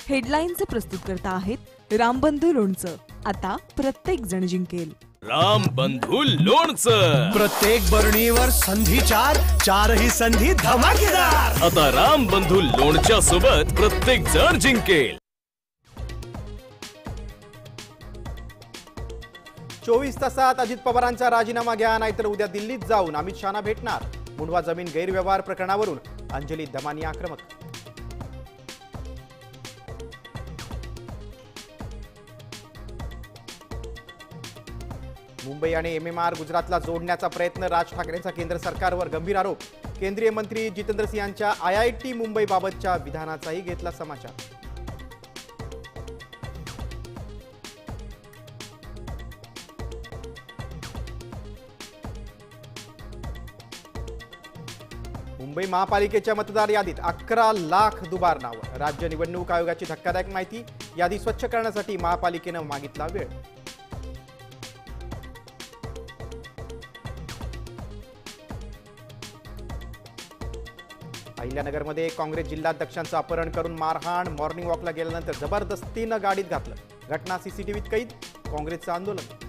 हेडलाईनचे प्रस्तुतकर्ता आहेत रामबंधू लोणचं। आता प्रत्येक जण जिंकेल। रामबंधू लोणचं। प्रत्येक बरणीवर संधी चार, चारही संधी धमाकेदार। आता रामबंधू लोणच्या सोबत प्रत्येक जण जिंकेल। 24 तासात अजित पवारांचा राजीनामा घ्या, नाहीतर उद्या दिल्लीत जाऊन अमित शहाना भेटणार। मुंढवा जमीन गैरव्यवहार प्रकरणावरून अंजली दमानी आक्रमक। मुंबई आणि एमएमआर गुजरातला जोडण्याचा प्रयत्न, राज ठाकरेंचा केंद्र सरकारवर गंभीर आरोप। केंद्रीय मंत्री जितेंद्र सिंह यांच्या आयआयटी मुंबई बाबतच्या विधानाचाही घेतला समाचार। मुंबई महापालिकेच्या मतदार यादीत 11 लाख दुबार नावं। राज्य निवडणूक आयोगाची धक्कादायक माहिती, यादी स्वच्छ करण्यासाठी महापालिकेनं मागितला वेळ। अहिल्यानगरमध्ये काँग्रेस जिल्हाध्यक्षांचं अपहरण करून मारहाण, मॉर्निंग वॉकला गेल्यानंतर जबरदस्तीनं गाडीत घातलं। घटना सीसीटीव्हीत कैद, काँग्रेसचं आंदोलन।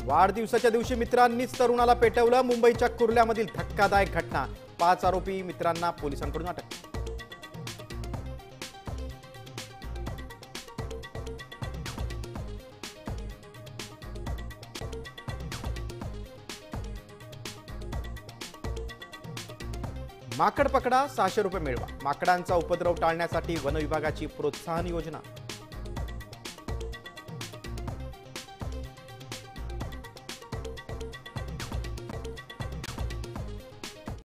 वाढदिवसाच्या दिवशी मित्रांनीच तरुणाला पेटवलं। मुंबईच्या कुर्ल्यामधील धक्कादायक घटना, 5 आरोपी मित्रांना पोलिसांकडून अटक। माकड पकडा, 600 रुपये मिळवा। माकडांचा उपद्रव टाळण्यासाठी वन विभागाची प्रोत्साहन योजना।